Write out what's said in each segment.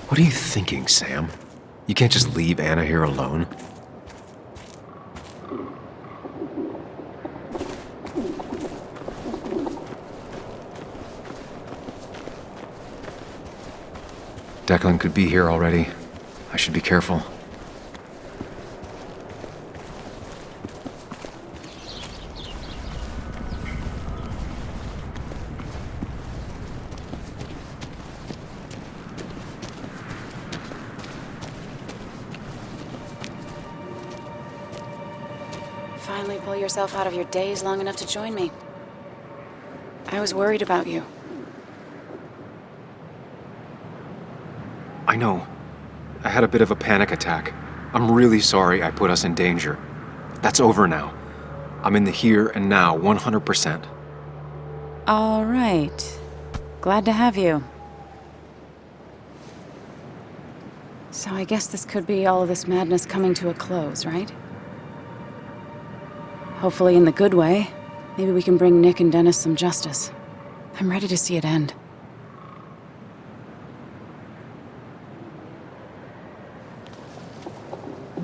What are you thinking, Sam? You can't just leave Anna here alone. Declan could be here already. I should be careful. Finally pull yourself out of your daze long enough to join me. I was worried about you. I know. I had a bit of a panic attack. I'm really sorry I put us in danger. That's over now. I'm in the here and now, 100%. All right. Glad to have you. So I guess this could be all of this madness coming to a close, right? Hopefully in the good way. Maybe we can bring Nick and Dennis some justice. I'm ready to see it end.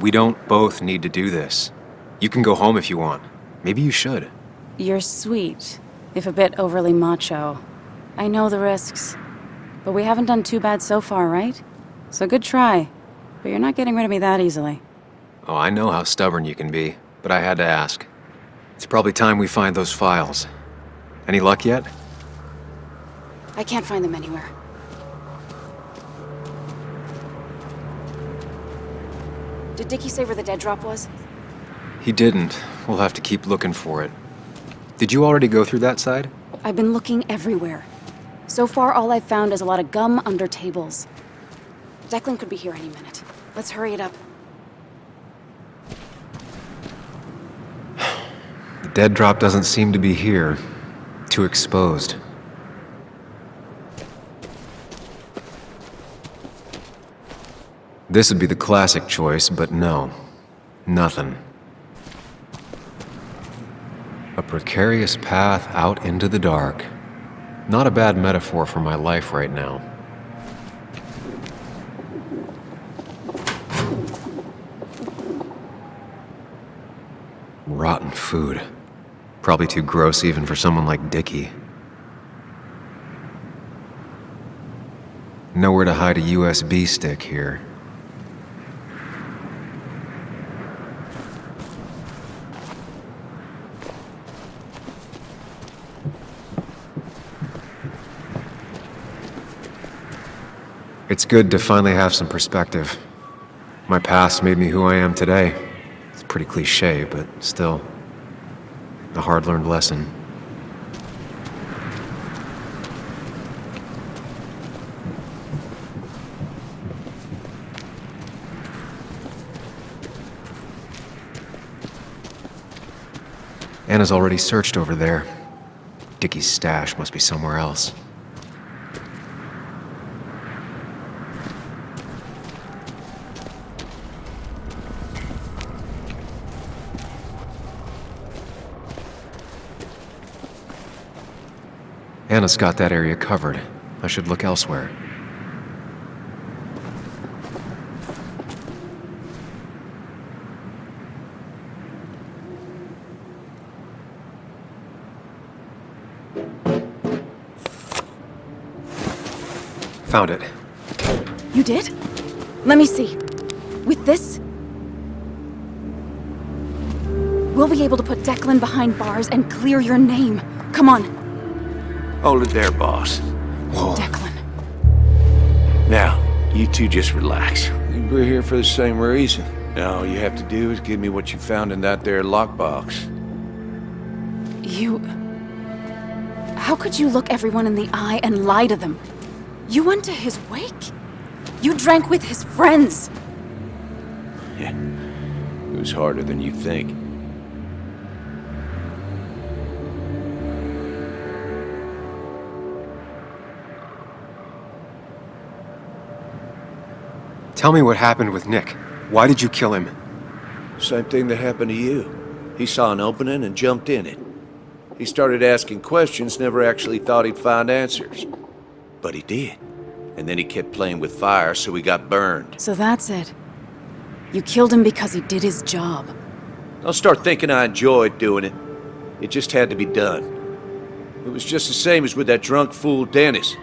We don't both need to do this. You can go home if you want. Maybe you should. You're sweet, if a bit overly macho. I know the risks. But we haven't done too bad so far, right? So good try. But you're not getting rid of me that easily. Oh, I know how stubborn you can be, but I had to ask. It's probably time we find those files. Any luck yet? I can't find them anywhere. Did Dickie say where the dead drop was? He didn't. We'll have to keep looking for it. Did you already go through that side? I've been looking everywhere. So far, all I've found is a lot of gum under tables. Declan could be here any minute. Let's hurry it up. The dead drop doesn't seem to be here. Too exposed. This would be the classic choice, but no. Nothing. A precarious path out into the dark. Not a bad metaphor for my life right now. Rotten food. Probably too gross even for someone like Dickie. Nowhere to hide a USB stick here. It's good to finally have some perspective. My past made me who I am today. It's pretty cliche, but still, a hard-learned lesson. Anna's already searched over there. Dickie's stash must be somewhere else. Anna's got that area covered. I should look elsewhere. Found it. You did? Let me see. With this, we'll be able to put Declan behind bars and clear your name. Come on. Hold it there, boss. Whoa. Declan. Now, you two just relax. We're here for the same reason. Now, all you have to do is give me what you found in that there lockbox. You... How could you look everyone in the eye and lie to them? You went to his wake? You drank with his friends? Yeah, it was harder than you think. Tell me what happened with Nick. Why did you kill him? Same thing that happened to you. He saw an opening and jumped in it. He started asking questions, never actually thought he'd find answers. But he did. And then he kept playing with fire, so he got burned. So that's it. You killed him because he did his job. Don't start thinking I enjoyed doing it. It just had to be done. It was just the same as with that drunk fool Dennis.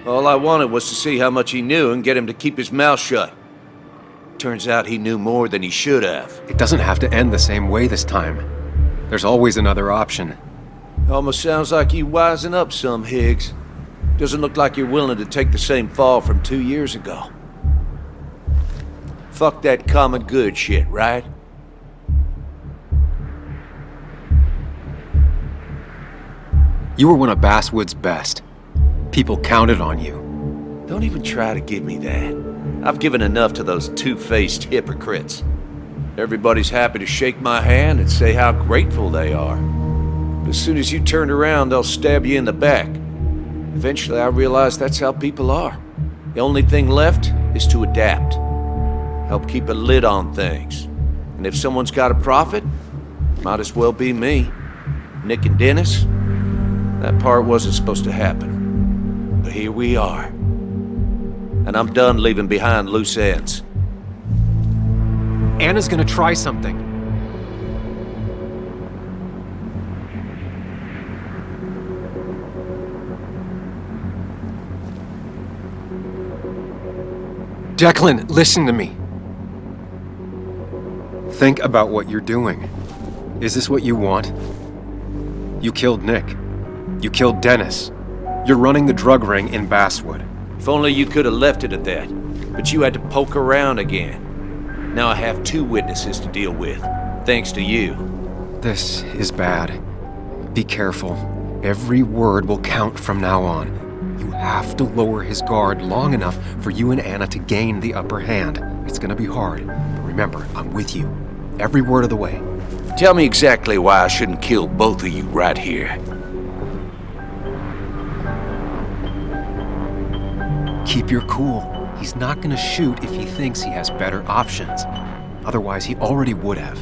All I wanted was to see how much he knew and get him to keep his mouth shut. Turns out he knew more than he should have. It doesn't have to end the same way this time. There's always another option. Almost sounds like you wising up some, Higgs. Doesn't look like you're willing to take the same fall from 2 years ago. Fuck that common good shit, right? You were one of Basswood's best. People counted on you. Don't even try to give me that. I've given enough to those two-faced hypocrites. Everybody's happy to shake my hand and say how grateful they are. But as soon as you turn around, they'll stab you in the back. Eventually, I realized that's how people are. The only thing left is to adapt. Help keep a lid on things. And if someone's got a profit, might as well be me. Nick and Dennis, that part wasn't supposed to happen. But here we are. And I'm done leaving behind loose ends. Anna's gonna try something. Declan, listen to me. Think about what you're doing. Is this what you want? You killed Nick. You killed Dennis. You're running the drug ring in Basswood. If only you could have left it at that. But you had to poke around again. Now I have 2 witnesses to deal with, thanks to you. This is bad. Be careful. Every word will count from now on. You have to lower his guard long enough for you and Anna to gain the upper hand. It's gonna be hard, but remember, I'm with you. Every word of the way. Tell me exactly why I shouldn't kill both of you right here. Keep your cool. He's not gonna shoot if he thinks he has better options. Otherwise, he already would have.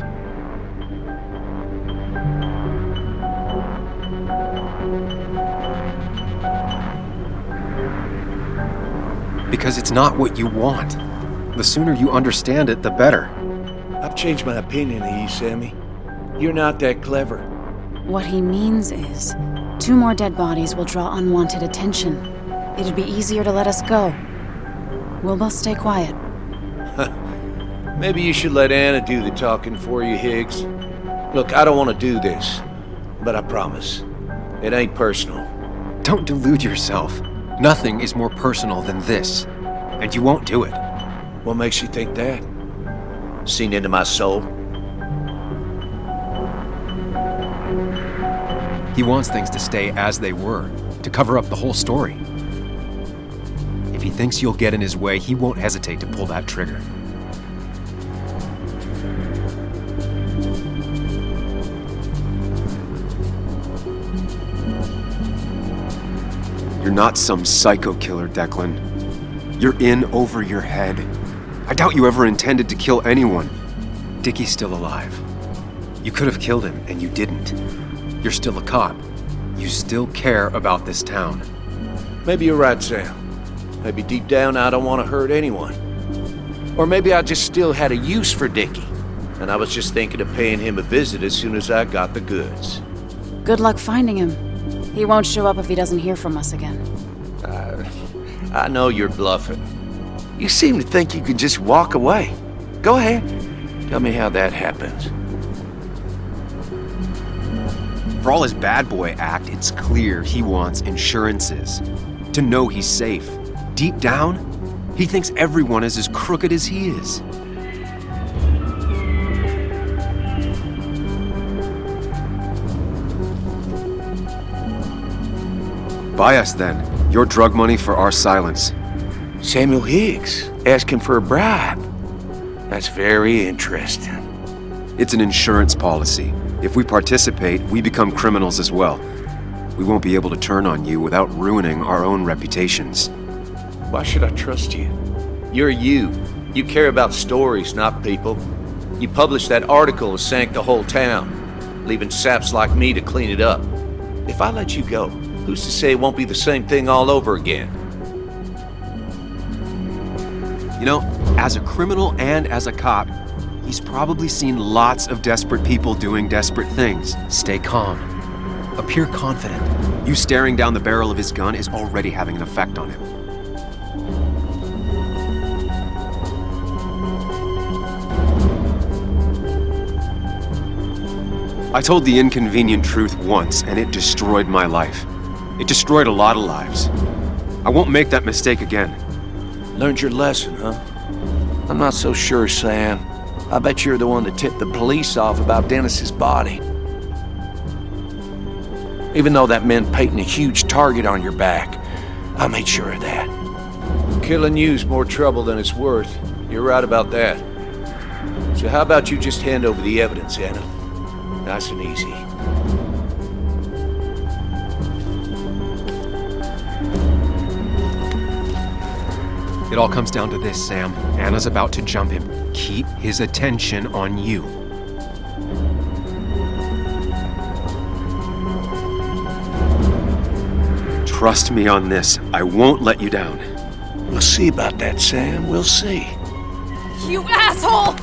Because it's not what you want. The sooner you understand it, the better. I've changed my opinion of you, Sammy. You're not that clever. What he means is, 2 more dead bodies will draw unwanted attention. It'd be easier to let us go. We'll both stay quiet. Maybe you should let Anna do the talking for you, Higgs. Look, I don't want to do this, but I promise, it ain't personal. Don't delude yourself. Nothing is more personal than this. And you won't do it. What makes you think that? Seen into my soul? He wants things to stay as they were, to cover up the whole story. If he thinks you'll get in his way, he won't hesitate to pull that trigger. You're not some psycho killer, Declan. You're in over your head. I doubt you ever intended to kill anyone. Dickie's still alive. You could have killed him, and you didn't. You're still a cop. You still care about this town. Maybe you're right, Sam. Maybe deep down I don't want to hurt anyone. Or maybe I just still had a use for Dickie, and I was just thinking of paying him a visit as soon as I got the goods. Good luck finding him. He won't show up if he doesn't hear from us again. I know you're bluffing. You seem to think you can just walk away. Go ahead. Tell me how that happens. For all his bad boy act, it's clear he wants insurances. To know he's safe. Deep down, he thinks everyone is as crooked as he is. Buy us then. Your drug money for our silence. Samuel Higgs asking for a bribe. That's very interesting. It's an insurance policy. If we participate, we become criminals as well. We won't be able to turn on you without ruining our own reputations. Why should I trust you? You're you. You care about stories, not people. You published that article that sank the whole town, leaving saps like me to clean it up. If I let you go, who's to say it won't be the same thing all over again? You know, as a criminal and as a cop, he's probably seen lots of desperate people doing desperate things. Stay calm. Appear confident. You staring down the barrel of his gun is already having an effect on him. I told the inconvenient truth once, and it destroyed my life. It destroyed a lot of lives. I won't make that mistake again. Learned your lesson, huh? I'm not so sure, Sam. I bet you're the one that tipped the police off about Dennis's body. Even though that meant painting a huge target on your back, I made sure of that. Killing you's more trouble than it's worth. You're right about that. So how about you just hand over the evidence, Anna? Nice and easy. It all comes down to this, Sam. Anna's about to jump him. Keep his attention on you. Trust me on this. I won't let you down. We'll see about that, Sam. We'll see. You asshole!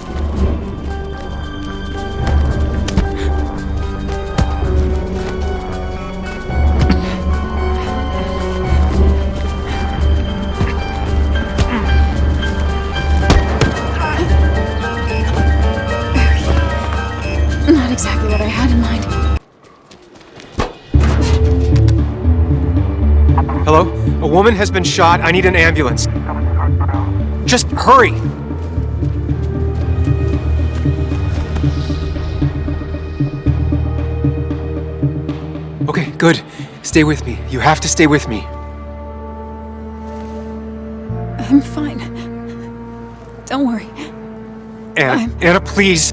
Not exactly what I had in mind. Hello? A woman has been shot. I need an ambulance. Just hurry! Okay, good. Stay with me. You have to stay with me. I'm fine. Don't worry. Anna, please.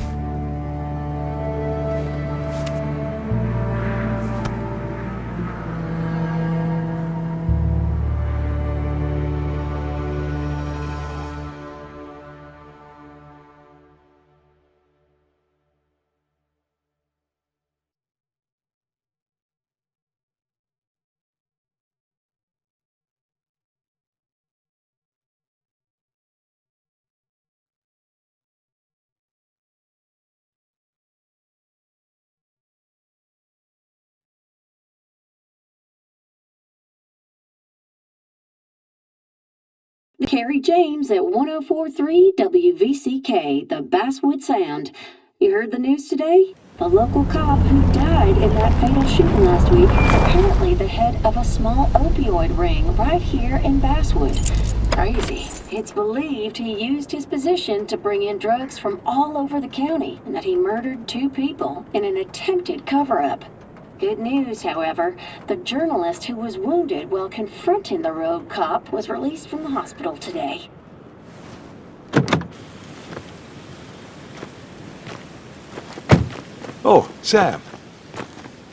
Carrie James at 1043 WVCK, the Basswood Sound. You heard the news today? The local cop who died in that fatal shooting last week is apparently the head of a small opioid ring right here in Basswood. Crazy. It's believed he used his position to bring in drugs from all over the county and that he murdered 2 people in an attempted cover-up. Good news, however, the journalist who was wounded while confronting the rogue cop was released from the hospital today. Oh, Sam.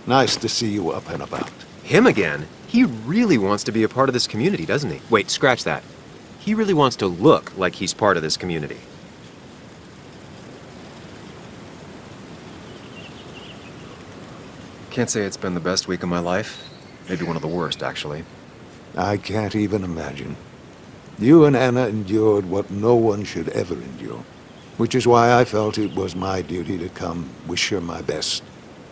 Nice to see you up and about. Him again? He really wants to be a part of this community, doesn't he? Wait, scratch that. He really wants to look like he's part of this community. Can't say it's been the best week of my life. Maybe one of the worst, actually. I can't even imagine. You and Anna endured what no one should ever endure, which is why I felt it was my duty to come wish her my best.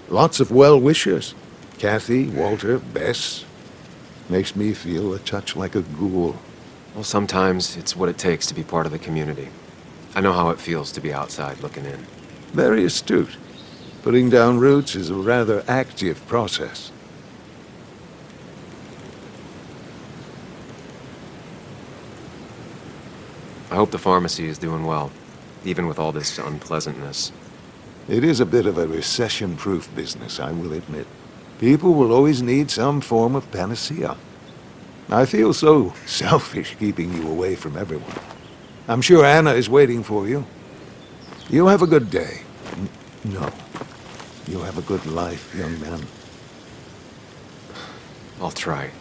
Lots of well-wishers. Kathy, Walter, Bess. Makes me feel a touch like a ghoul. Well, sometimes it's what it takes to be part of the community. I know how it feels to be outside looking in. Very astute. Putting down roots is a rather active process. I hope the pharmacy is doing well, even with all this unpleasantness. It is a bit of a recession-proof business, I will admit. People will always need some form of panacea. I feel so selfish keeping you away from everyone. I'm sure Anna is waiting for you. You have a good day. No. You have a good life, young man. I'll try.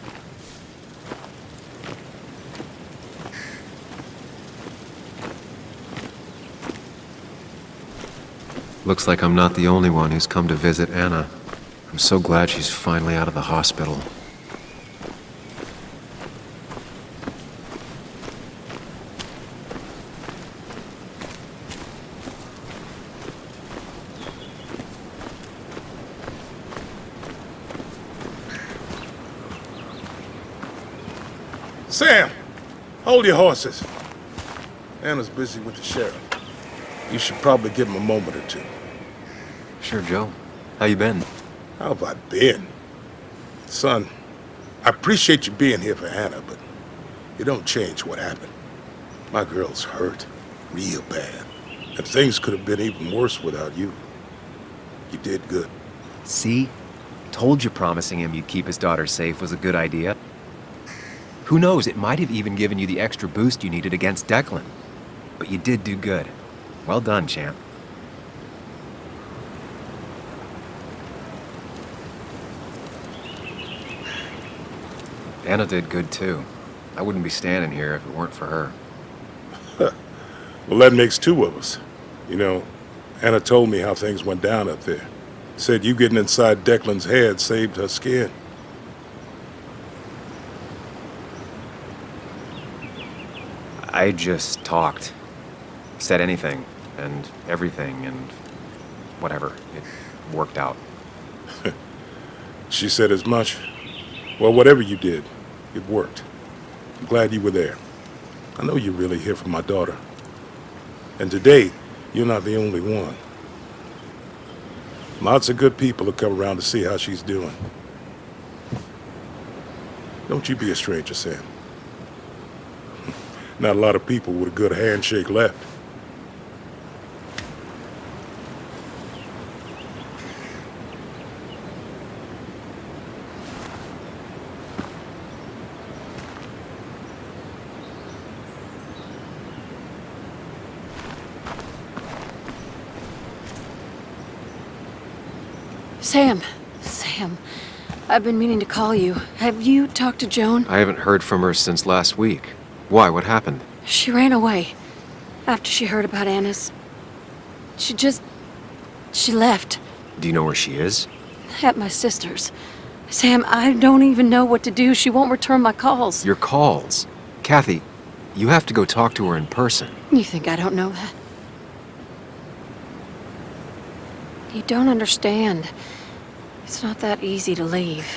Looks like I'm not the only one who's come to visit Anna. I'm so glad she's finally out of the hospital. Sam, hold your horses. Anna's busy with the sheriff. You should probably give him a moment or two. Sure, Joe. How you been? How have I been? Son, I appreciate you being here for Anna, but it don't change what happened. My girl's hurt, real bad. And things could have been even worse without you. You did good. See? Told you promising him you'd keep his daughter safe was a good idea. Who knows, it might have even given you the extra boost you needed against Declan. But you did do good. Well done, champ. Anna did good too. I wouldn't be standing here if it weren't for her. Well, that makes two of us. You know, Anna told me how things went down up there. Said you getting inside Declan's head saved her skin. I just talked. Said anything, and everything, and whatever. It worked out. She said as much. Well, whatever you did, it worked. I'm glad you were there. I know you're really here for my daughter. And today, you're not the only one. Lots of good people have come around to see how she's doing. Don't you be a stranger, Sam. Not a lot of people with a good handshake left. Sam, I've been meaning to call you. Have you talked to Joan? I haven't heard from her since last week. Why? What happened? She ran away after she heard about Anna's. She left. Do you know where she is? At my sister's. Sam, I don't even know what to do. She won't return my calls. Your calls? Kathy, you have to go talk to her in person. You think I don't know that? You don't understand. It's not that easy to leave.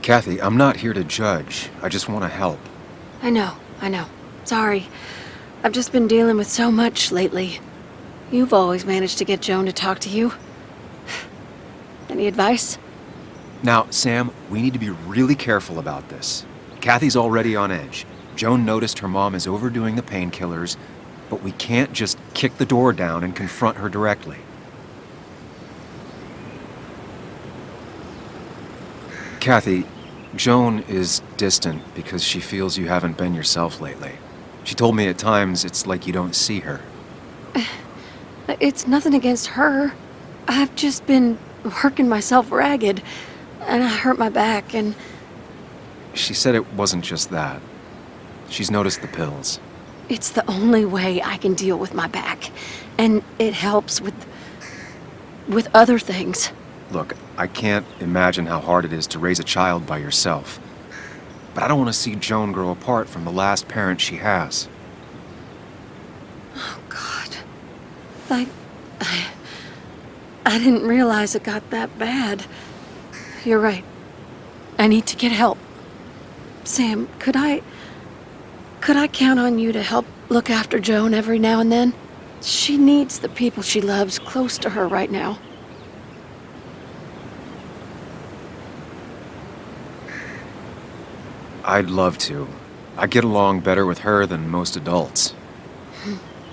Kathy, I'm not here to judge. I just want to help. I know. Sorry. I've just been dealing with so much lately. You've always managed to get Joan to talk to you. Any advice? Now, Sam, we need to be really careful about this. Kathy's already on edge. Joan noticed her mom is overdoing the painkillers, but we can't just kick the door down and confront her directly. Kathy, Joan is distant because she feels you haven't been yourself lately. She told me at times it's like you don't see her. It's nothing against her. I've just been working myself ragged, and I hurt my back, and... She said it wasn't just that. She's noticed the pills. It's the only way I can deal with my back, and it helps with other things. Look, I can't imagine how hard it is to raise a child by yourself. But I don't want to see Joan grow apart from the last parent she has. Oh, God. I didn't realize it got that bad. You're right. I need to get help. Sam, could I count on you to help look after Joan every now and then? She needs the people she loves close to her right now. I'd love to. I get along better with her than most adults.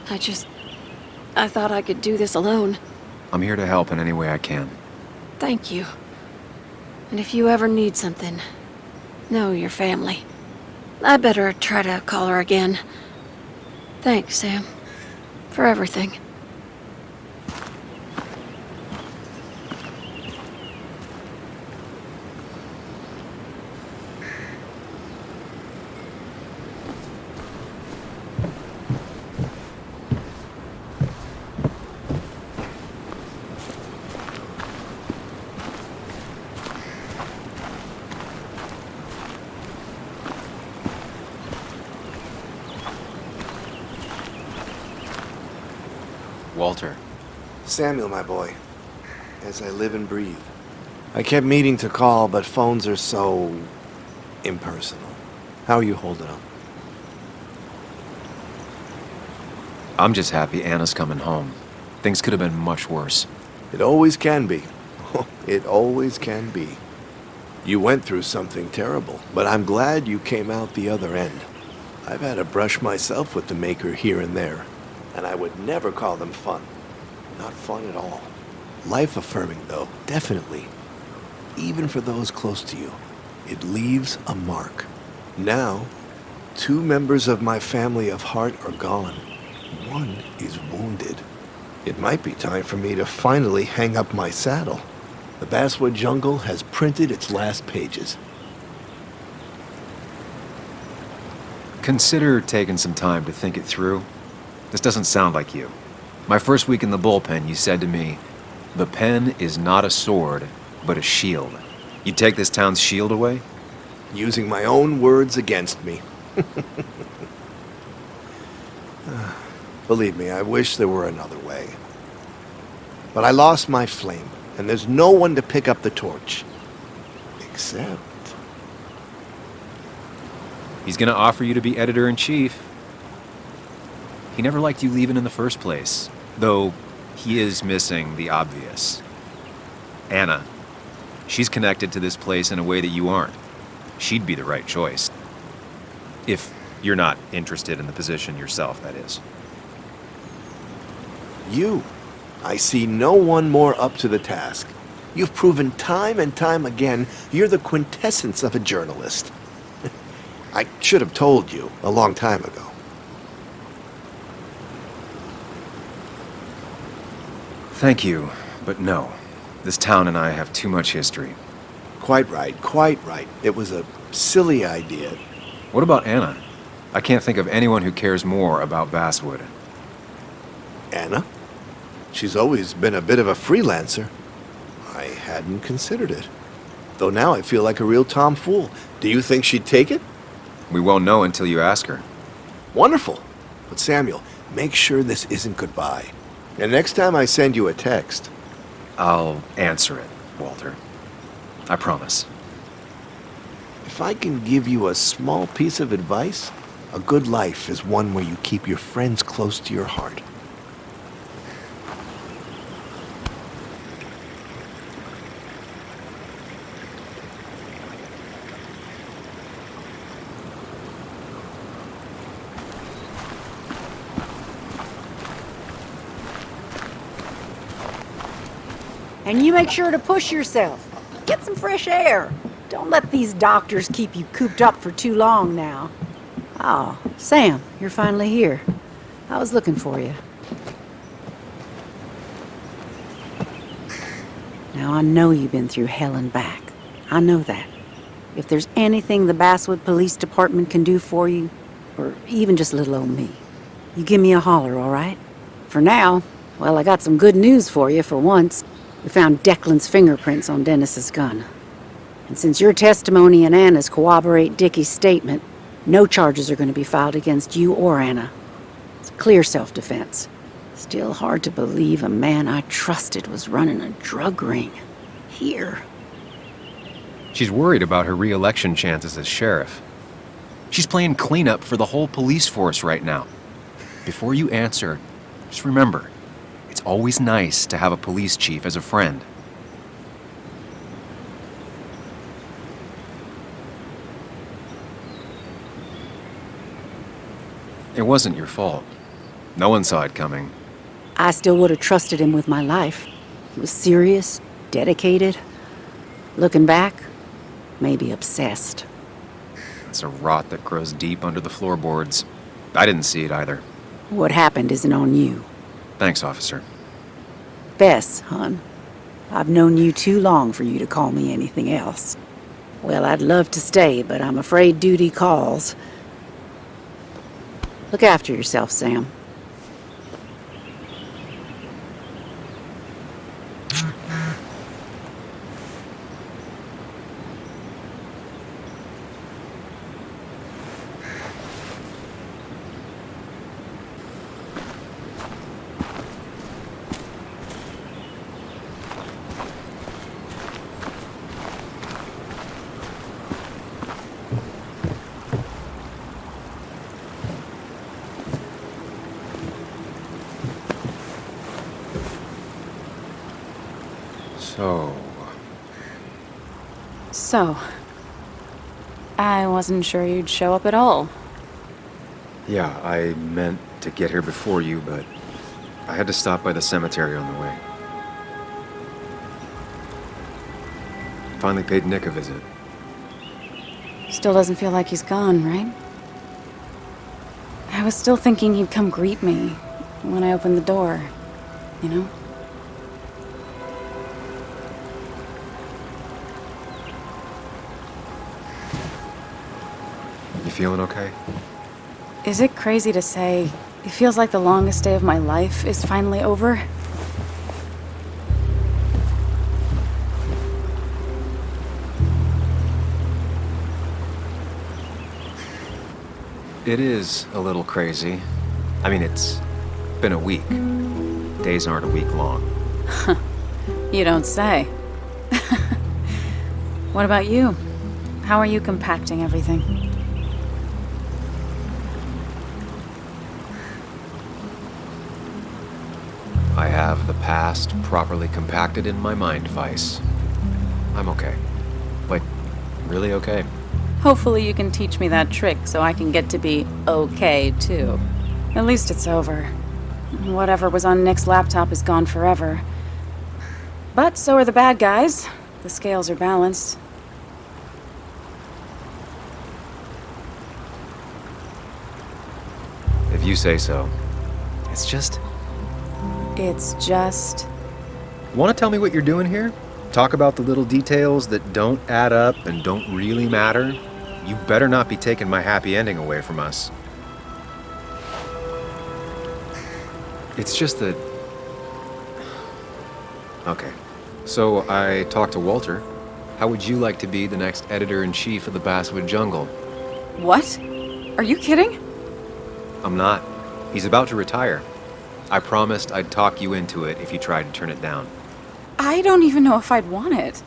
I thought I could do this alone. I'm here to help in any way I can. Thank you. And if you ever need something, know your family. I better try to call her again. Thanks, Sam, for everything. Walter. Samuel, my boy. As I live and breathe. I kept meaning to call, but phones are so impersonal. How are you holding up? I'm just happy Anna's coming home. Things could have been much worse. It always can be. It always can be. You went through something terrible, but I'm glad you came out the other end. I've had a brush myself with the Maker here and there, and I would never call them fun. Not fun at all. Life-affirming, though, definitely. Even for those close to you, it leaves a mark. Now, 2 members of my family of heart are gone. 1 is wounded. It might be time for me to finally hang up my saddle. The Basswood jungle has printed its last pages. Consider taking some time to think it through. This doesn't sound like you. My first week in the bullpen, you said to me, "The pen is not a sword, but a shield." You'd take this town's shield away? Using my own words against me. Believe me, I wish there were another way. But I lost my flame, and there's no one to pick up the torch. Except... He's gonna offer you to be editor-in-chief. He never liked you leaving in the first place, though he is missing the obvious. Anna. She's connected to this place in a way that you aren't. She'd be the right choice. If you're not interested in the position yourself, that is. You. I see no one more up to the task. You've proven time and time again you're the quintessence of a journalist. I should have told you a long time ago. Thank you, but no. This town and I have too much history. Quite right, quite right. It was a silly idea. What about Anna? I can't think of anyone who cares more about Basswood. Anna? She's always been a bit of a freelancer. I hadn't considered it. Though now I feel like a real tomfool. Do you think she'd take it? We won't know until you ask her. Wonderful. But Samuel, make sure this isn't goodbye. And next time I send you a text... I'll answer it, Walter. I promise. If I can give you a small piece of advice, a good life is one where you keep your friends close to your heart. And you make sure to push yourself. Get some fresh air. Don't let these doctors keep you cooped up for too long now. Oh, Sam, you're finally here. I was looking for you. Now, I know you've been through hell and back. I know that. If there's anything the Basswood Police Department can do for you, or even just little old me, you give me a holler, all right? For now, well, I got some good news for you for once. We found Declan's fingerprints on Dennis's gun. And since your testimony and Anna's corroborate Dickie's statement, no charges are going to be filed against you or Anna. It's clear self-defense. Still hard to believe a man I trusted was running a drug ring. Here. She's worried about her re-election chances as sheriff. She's playing cleanup for the whole police force right now. Before you answer, just remember, it's always nice to have a police chief as a friend. It wasn't your fault. No one saw it coming. I still would have trusted him with my life. He was serious, dedicated. Looking back, maybe obsessed. It's a rot that grows deep under the floorboards. I didn't see it either. What happened isn't on you. Thanks, officer. Bess, hon. I've known you too long for you to call me anything else. Well, I'd love to stay, but I'm afraid duty calls. Look after yourself, Sam. So, I wasn't sure you'd show up at all. Yeah, I meant to get here before you, but I had to stop by the cemetery on the way. Finally paid Nick a visit. Still doesn't feel like he's gone, right? I was still thinking he'd come greet me when I opened the door, you know? You feeling okay? Is it crazy to say it feels like the longest day of my life is finally over? It is a little crazy. I mean, it's been a week. Days aren't a week long. You don't say. What about you? How are you compacting everything? I have the past properly compacted in my mind vice. I'm okay. Like, really okay. Hopefully you can teach me that trick so I can get to be okay, too. At least it's over. Whatever was on Nick's laptop is gone forever. But so are the bad guys. The scales are balanced. If you say so. It's just... Want to tell me what you're doing here? Talk about the little details that don't add up and don't really matter? You better not be taking my happy ending away from us. It's just that... Okay. So I talked to Walter. How would you like to be the next editor-in-chief of the Basswood Jungle? What? Are you kidding? I'm not. He's about to retire. I promised I'd talk you into it if you tried to turn it down. I don't even know if I'd want it.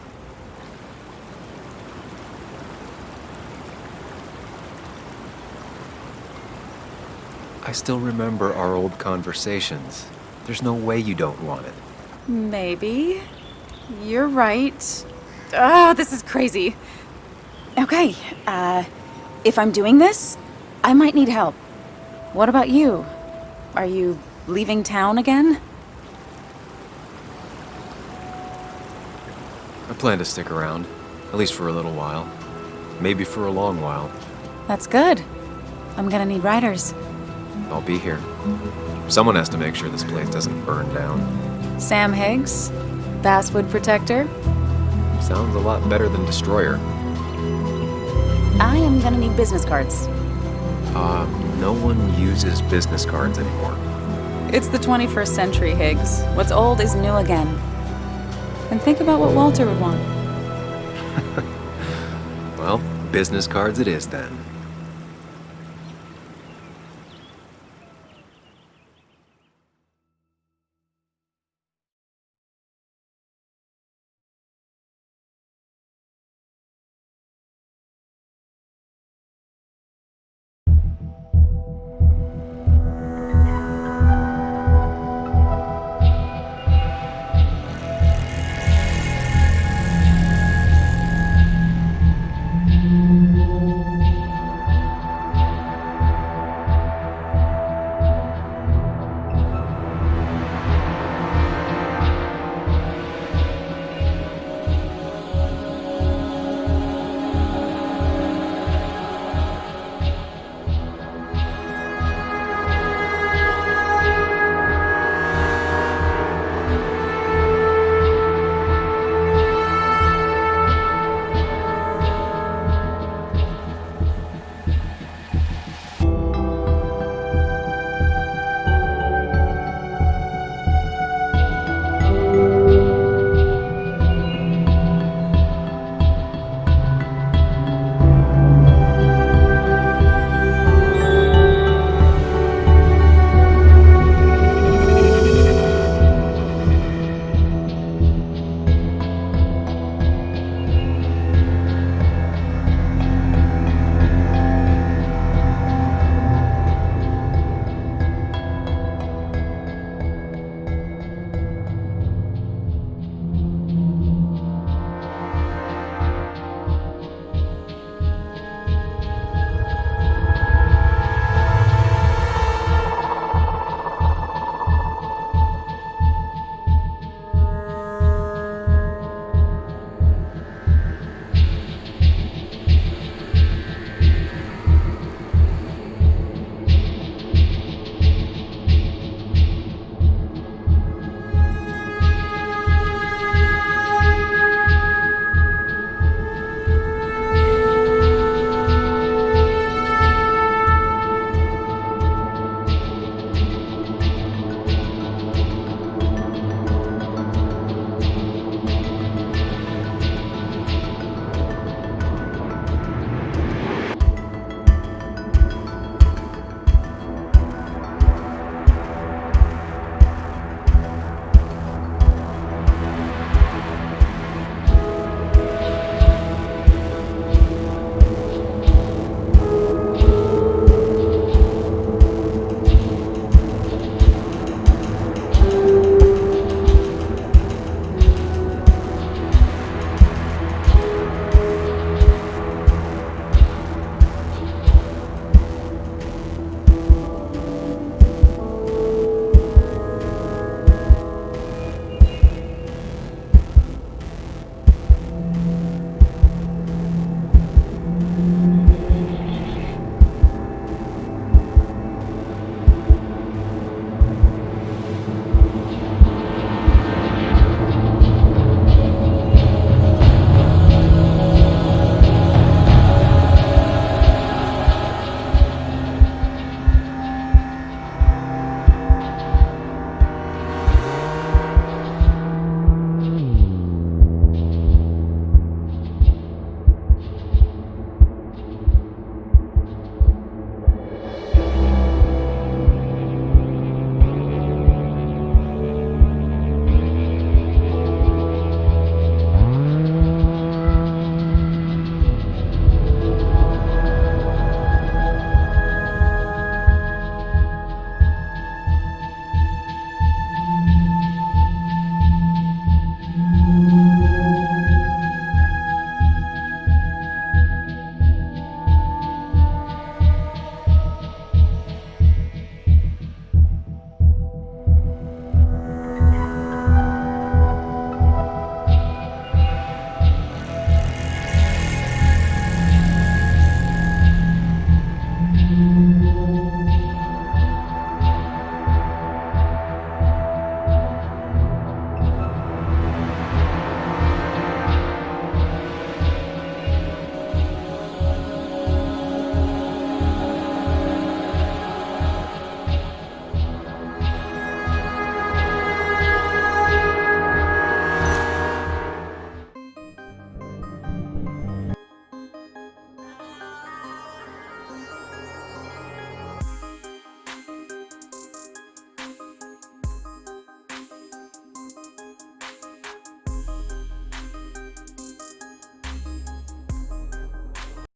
I still remember our old conversations. There's no way you don't want it. Maybe. You're right. Ah, this is crazy. Okay, if I'm doing this, I might need help. What about you? Are you leaving town again? I plan to stick around, at least for a little while. Maybe for a long while. That's good. I'm gonna need riders. I'll be here. Someone has to make sure this place doesn't burn down. Sam Higgs, Basswood Protector. Sounds a lot better than Destroyer. I am gonna need business cards. No one uses business cards anymore. It's the 21st century, Higgs. What's old is new again. And think about what Walter would want. Well, business cards it is then.